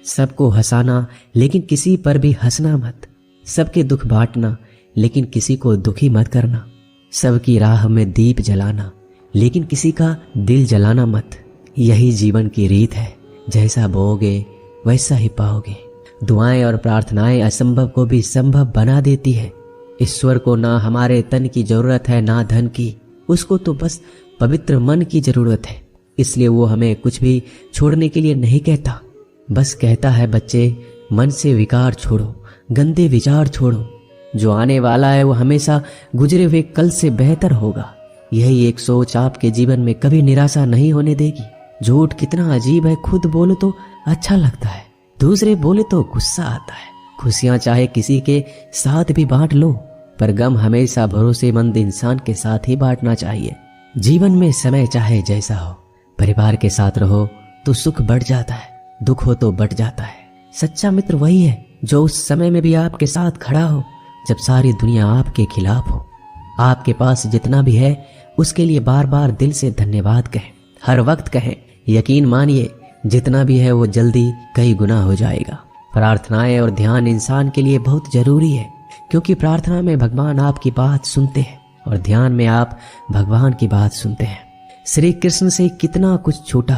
सबको हंसाना लेकिन किसी पर भी हंसना मत। सबके दुख बांटना लेकिन किसी को दुखी मत करना। सबकी राह में दीप जलाना लेकिन किसी का दिल जलाना मत। यही जीवन की रीत है, जैसा बोओगे वैसा ही पाओगे। दुआएं और प्रार्थनाएं असंभव को भी संभव बना देती है। ईश्वर को ना हमारे तन की जरूरत है ना धन की, उसको तो बस पवित्र मन की जरूरत है। इसलिए वो हमें कुछ भी छोड़ने के लिए नहीं कहता, बस कहता है बच्चे मन से विकार छोड़ो, गंदे विचार छोड़ो। जो आने वाला है वो हमेशा गुजरे हुए कल से बेहतर होगा। यही एक सोच आपके जीवन में कभी निराशा नहीं होने देगी। झूठ कितना अजीब है, खुद बोलो तो अच्छा लगता है, दूसरे बोले तो गुस्सा आता है। खुशियां चाहे किसी के साथ भी बांट लो, पर गम हमेशा भरोसेमंद इंसान के साथ ही बांटना चाहिए। जीवन में समय चाहे जैसा हो, परिवार के साथ रहो तो सुख बढ़ जाता है, दुख हो तो बढ़ जाता है। सच्चा मित्र वही है जो उस समय में भी आपके साथ खड़ा हो जब सारी दुनिया आपके खिलाफ हो। आपके पास जितना भी है उसके लिए बार बार दिल से धन्यवाद कहें, हर वक्त कहें। यकीन मानिए जितना भी है वो जल्दी कई गुना हो जाएगा। प्रार्थनाएं और ध्यान इंसान के लिए बहुत जरूरी है, क्योंकि प्रार्थना में भगवान आपकी बात सुनते हैं और ध्यान में आप भगवान की बात सुनते हैं। श्री कृष्ण से कितना कुछ छूटा,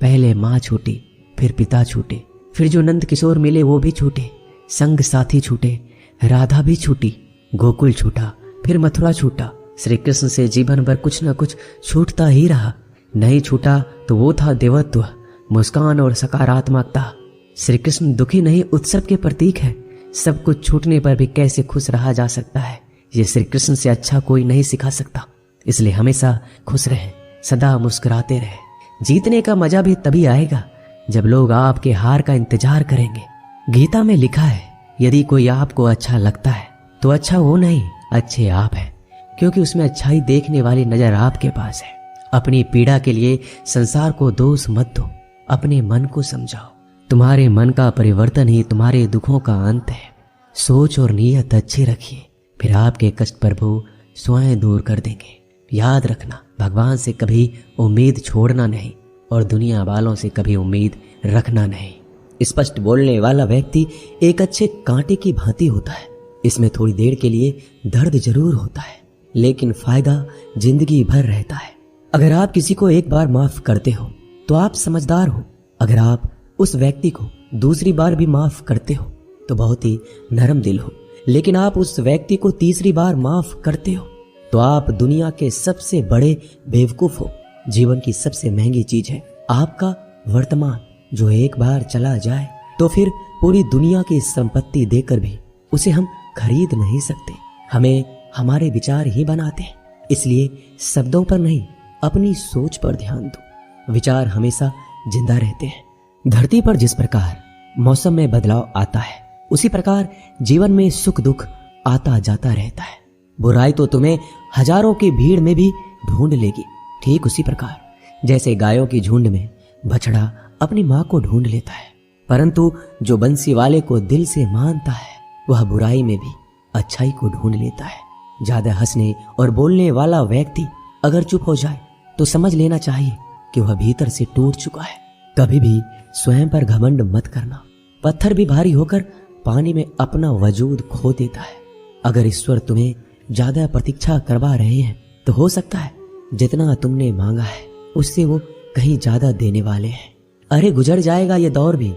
पहले माँ छूटी, फिर पिता छूटे, फिर जो नंद किशोर मिले वो भी छूटे, संग साथी छूटे, राधा भी छूटी, गोकुल छूटा, फिर मथुरा छूटा। श्री कृष्ण से जीवन भर कुछ न कुछ छूटता ही रहा। नहीं छूटा तो वो था देवत्व, मुस्कान और सकारात्मकता। श्री कृष्ण दुखी नहीं, उत्सव के प्रतीक है। सब कुछ छूटने पर भी कैसे खुश रहा जा सकता है, ये श्री कृष्ण से अच्छा कोई नहीं सिखा सकता। इसलिए हमेशा खुश रहें, सदा मुस्कुराते रहें। जीतने का मजा भी तभी आएगा जब लोग आपके हार का इंतजार करेंगे। गीता में लिखा है, यदि कोई आपको अच्छा लगता है तो अच्छा वो नहीं, अच्छे आप हैं, क्योंकि उसमें अच्छाई देखने वाली नजर आपके पास है। अपनी पीड़ा के लिए संसार को दोष मत दो, अपने मन को समझाओ। तुम्हारे मन का परिवर्तन ही तुम्हारे दुखों का अंत है। सोच और नीयत अच्छी रखिए, फिर आपके कष्ट प्रभु स्वयं दूर कर देंगे। याद रखना, भगवान से कभी उम्मीद छोड़ना नहीं और दुनिया वालों से कभी उम्मीद रखना नहीं। स्पष्ट बोलने वाला व्यक्ति एक अच्छे कांटे की भांति होता है। इसमें थोड़ी देर के लिए दर्द जरूर होता है, लेकिन फायदा जिंदगी भर रहता है। अगर आप किसी को एक बार माफ करते हो तो आप समझदार हो। अगर आप उस व्यक्ति को दूसरी बार भी माफ करते हो तो बहुत ही नरम दिल हो। लेकिन आप उस व्यक्ति को तीसरी बार माफ करते हो तो आप दुनिया के सबसे बड़े बेवकूफ हो। जीवन की सबसे महंगी चीज है आपका वर्तमान, जो एक बार चला जाए तो फिर पूरी दुनिया की संपत्ति देकर भी उसे हम खरीद नहीं सकते। हमें हमारे विचार ही बनाते हैं, इसलिए शब्दों पर नहीं, अपनी सोच पर ध्यान दो। विचार हमेशा जिंदा रहते हैं। धरती पर जिस प्रकार मौसम में बदलाव आता है, उसी प्रकार जीवन में सुख दुख आता जाता रहता है। बुराई तो तुम्हें हजारों की भीड़ में भी ढूंढ लेगी, ठीक उसी प्रकार जैसे गायों की झुंड में बछड़ा अपनी माँ को ढूंढ लेता है। परंतु जो बंसी वाले को दिल से मानता है वह बुराई में भी अच्छाई को ढूंढ लेता है। ज्यादा हंसने और बोलने वाला व्यक्ति अगर चुप हो जाए तो समझ लेना चाहिए कि वह भीतर से टूट चुका है। कभी भी स्वयं पर घमंड मत करना। पत्थर भी भारी होकर पानी में अपना वजूद खो देता है। अगर ईश्वर तुम्हें ज्यादा प्रतीक्षा करवा रहे हैं तो हो सकता है जितना तुमने मांगा है उससे वो कहीं ज्यादा देने वाले हैं। अरे गुजर जाएगा ये दौर भी,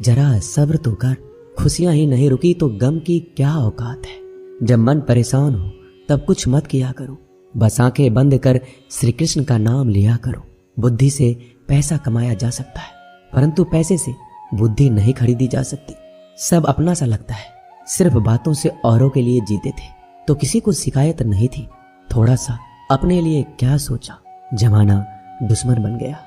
जरा सब्र तो कर। खुशियां ही नहीं रुकी तो गम की क्या औकात है। जब मन परेशान हो तब कुछ मत किया करो, बस आंखें बंद कर श्री कृष्ण का नाम लिया करो। बुद्धि से पैसा कमाया जा सकता है, परंतु पैसे से बुद्धि नहीं खरीदी जा सकती। सब अपना सा लगता है। सिर्फ बातों से औरों के लिए जीते थे तो किसी को शिकायत नहीं थी। थोड़ा सा अपने लिए क्या सोचा, जमाना दुश्मन बन गया।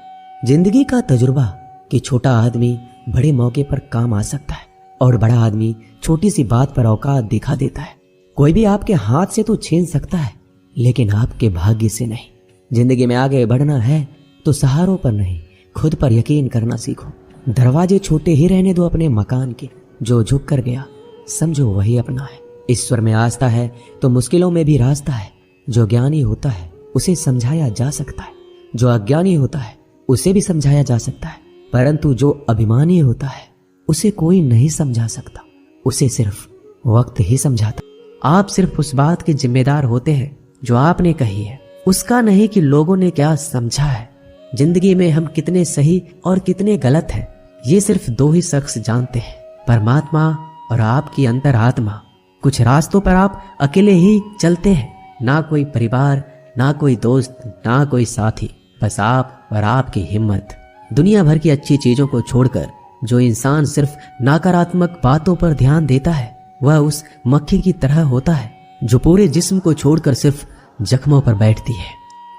जिंदगी का तजुर्बा कि छोटा आदमी बड़े मौके पर काम आ सकता है और बड़ा आदमी छोटी सी बात पर औकात दिखा देता है। कोई भी आपके हाथ से तो छीन सकता है, लेकिन आपके भाग्य से नहीं। जिंदगी में आगे बढ़ना है तो सहारों पर नहीं, खुद पर यकीन करना सीखो। दरवाजे छोटे ही रहने दो अपने मकान के। जो झुक कर गया समझो वही अपना है। ईश्वर में आस्था है तो मुश्किलों में भी रास्ता है। जो ज्ञानी होता है उसे समझाया जा सकता है, जो अज्ञानी होता है उसे भी समझाया जा सकता है, परंतु जो अभिमानी होता है उसे कोई नहीं समझा सकता, उसे सिर्फ वक्त ही समझाता। आप सिर्फ उस बात के जिम्मेदार होते हैं जो आपने कही है, उसका नहीं कि लोगों ने क्या समझा है। जिंदगी में हम कितने सही और कितने गलत हैं, ये सिर्फ दो ही शख्स जानते हैं, परमात्मा और आपकी अंतरात्मा। कुछ रास्तों पर आप अकेले ही चलते हैं, ना कोई परिवार, ना कोई दोस्त, ना कोई साथी, बस आप और आपकी हिम्मत। दुनिया भर की अच्छी चीजों को छोड़कर जो इंसान सिर्फ नकारात्मक बातों पर ध्यान देता है, वह उस मक्खी की तरह होता है जो पूरे जिस्म को छोड़कर सिर्फ जख्मों पर बैठती है।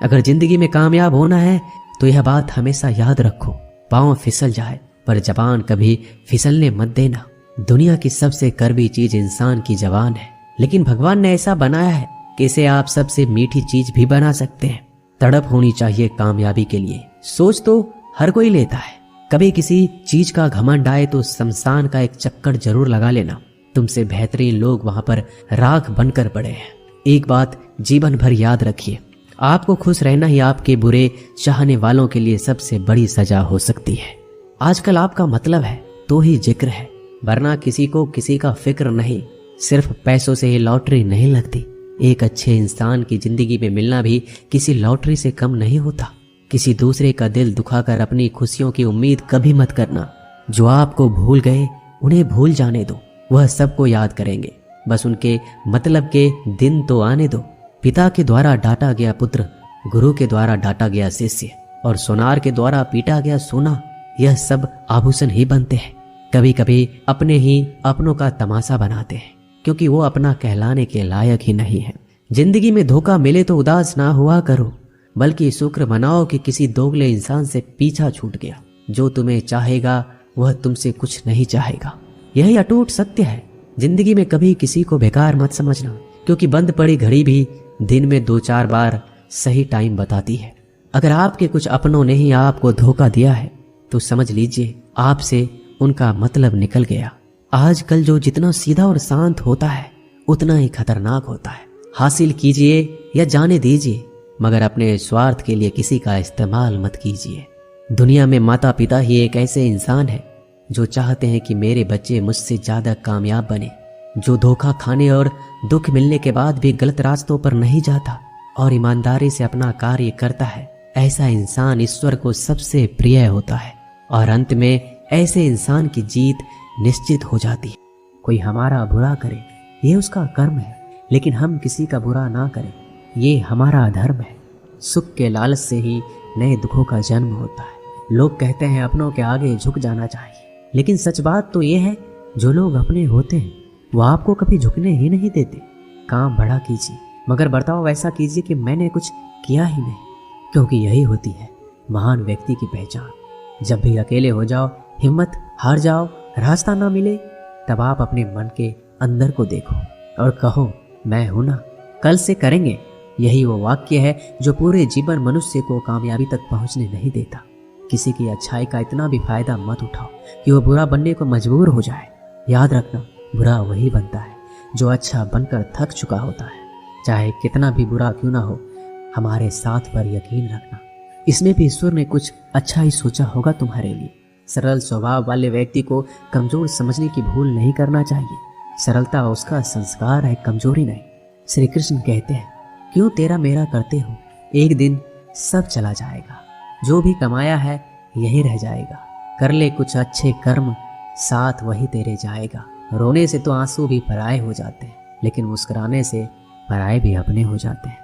अगर जिंदगी में कामयाब होना है तो यह बात हमेशा याद रखो, पांव फिसल जाए पर जबान कभी फिसलने मत देना। दुनिया की सबसे कड़वी चीज इंसान की जबान है, लेकिन भगवान ने ऐसा बनाया है कि इसे आप सबसे मीठी चीज भी बना सकते हैं। तड़प होनी चाहिए कामयाबी के लिए। सोच तो हर कोई लेता है, कभी किसी चीज का घमंड आए तो शमशान का एक चक्कर जरूर लगा लेना। तुमसे बेहतरीन लोग वहां पर राख बनकर पड़े हैं। एक बात जीवन भर याद रखिए, आपको खुश रहना ही आपके बुरे चाहने वालों के लिए सबसे बड़ी सजा हो सकती है। आजकल आपका मतलब है तो ही जिक्र है, वरना किसी को किसी का फिक्र नहीं। सिर्फ पैसों से ही लॉटरी नहीं लगती। एक अच्छे इंसान की जिंदगी में मिलना भी किसी लॉटरी से कम नहीं होता। किसी दूसरे का दिल दुखाकर अपनी खुशियों की उम्मीद कभी मत करना। जो आपको भूल गए उन्हें भूल जाने दो, वह सबको याद करेंगे, बस उनके मतलब के दिन तो आने दो। पिता के द्वारा डांटा गया पुत्र, गुरु के द्वारा डांटा गया शिष्य और सोनार के द्वारा पीटा गया सोना, यह सब आभूषण ही बनते हैं। कभी कभी अपने ही अपनों का तमाशा बनाते हैं, क्योंकि वो अपना कहलाने के लायक ही नहीं है। जिंदगी में धोखा मिले तो उदास ना हुआ करो, बल्कि शुक्र मनाओ कि किसी दोगले इंसान से पीछा छूट गया। जो तुम्हें चाहेगा वह तुमसे कुछ नहीं चाहेगा, यही अटूट सत्य है। जिंदगी में कभी किसी को बेकार मत समझना, क्योंकि बंद पड़ी घड़ी भी दिन में 2-4 बार सही टाइम बताती है। अगर आपके कुछ अपनों ने ही आपको धोखा दिया है तो समझ लीजिए आपसे उनका मतलब निकल गया। आजकल जो जितना सीधा और शांत होता है उतना ही खतरनाक होता है। हासिल कीजिए या जाने दीजिए, मगर अपने स्वार्थ के लिए किसी का इस्तेमाल मत कीजिए। दुनिया में माता पिता ही एक ऐसे इंसान है जो चाहते हैं कि मेरे बच्चे मुझसे ज्यादा कामयाब बने, जो धोखा खाने और दुख मिलने के बाद भी गलत रास्तों पर नहीं जाता और ईमानदारी से अपना कार्य करता है। ऐसा इंसान ईश्वर को सबसे प्रिय होता है और अंत में ऐसे इंसान की जीत निश्चित हो जाती है। कोई हमारा बुरा करे ये उसका कर्म है, लेकिन हम किसी का बुरा ना करें ये हमारा धर्म है। सुख के लालच से ही नए दुखों का जन्म होता है। लोग कहते हैं अपनों के आगे झुक जाना चाहिए, लेकिन सच बात तो ये है जो लोग अपने होते हैं वो आपको कभी झुकने ही नहीं देते। काम बड़ा कीजिए, मगर बर्ताव वैसा कीजिए कि मैंने कुछ किया ही नहीं, क्योंकि यही होती है महान व्यक्ति की पहचान। जब भी अकेले हो जाओ, हिम्मत हार जाओ, रास्ता ना मिले, तब आप अपने मन के अंदर को देखो और कहो मैं हूं ना, कल से करेंगे। यही वो वाक्य है जो पूरे जीवन मनुष्य को कामयाबी तक पहुंचने नहीं देता। किसी की अच्छाई का इतना भी फायदा मत उठाओ कि वो बुरा बनने को मजबूर हो जाए। याद रखना, बुरा वही बनता है जो अच्छा बनकर थक चुका होता है। चाहे कितना भी बुरा क्यों ना हो, हमारे साथ पर यकीन रखना, इसमें भी ईश्वर ने कुछ अच्छा ही सोचा होगा तुम्हारे लिए। सरल स्वभाव वाले व्यक्ति को कमजोर समझने की भूल नहीं करना चाहिए। सरलता उसका संस्कार है, कमजोरी नहीं। श्री कृष्ण कहते हैं, क्यों तेरा मेरा करते हो, एक दिन सब चला जाएगा। जो भी कमाया है यही रह जाएगा। कर ले कुछ अच्छे कर्म, साथ वही तेरे जाएगा। रोने से तो आंसू भी पराए हो जाते हैं, लेकिन मुस्कुराने से पराए भी अपने हो जाते हैं।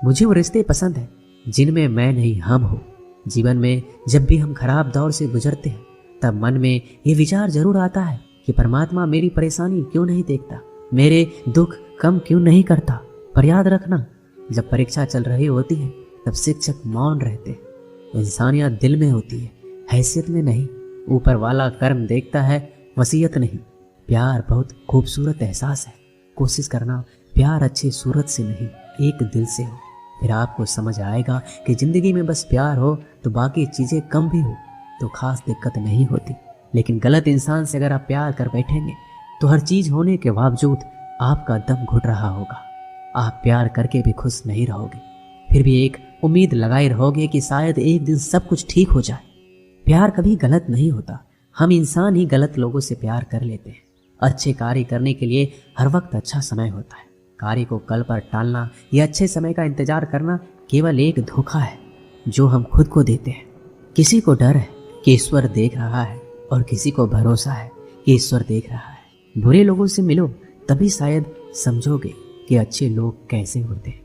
मुझे वो रिश्ते पसंद है जिनमें मैं नहीं हम हो। जीवन में जब भी हम खराब दौर से गुजरते हैं तब मन में ये विचार जरूर आता है कि परमात्मा मेरी परेशानी क्यों नहीं देखता, मेरे दुख कम क्यों नहीं करता। पर याद रखना, जब परीक्षा चल रही होती है तब शिक्षक मौन रहते हैं। इंसानियत दिल में होती है, हैसियत में नहीं। ऊपर वाला कर्म देखता है, वसीयत नहीं। प्यार बहुत खूबसूरत एहसास है। कोशिश करना प्यार अच्छी सूरत से नहीं, एक दिल से हो। फिर आपको समझ आएगा कि जिंदगी में बस प्यार हो तो बाकी चीजें कम भी हो तो खास दिक्कत नहीं होती। लेकिन गलत इंसान से अगर आप प्यार कर बैठेंगे तो हर चीज होने के बावजूद आपका दम घुट रहा होगा। आप प्यार करके भी खुश नहीं रहोगे, फिर भी एक उम्मीद लगाए रहोगे कि शायद एक दिन सब कुछ ठीक हो जाए। प्यार कभी गलत नहीं होता, हम इंसान ही गलत लोगों से प्यार कर लेते हैं। अच्छे कार्य करने के लिए हर वक्त अच्छा समय होता है। कार्य को कल पर टालना या अच्छे समय का इंतजार करना केवल एक धोखा है जो हम खुद को देते हैं। किसी को डर है कि ईश्वर देख रहा है और किसी को भरोसा है कि ईश्वर देख रहा है। बुरे लोगों से मिलो, तभी शायद समझोगे कि अच्छे लोग कैसे होते हैं।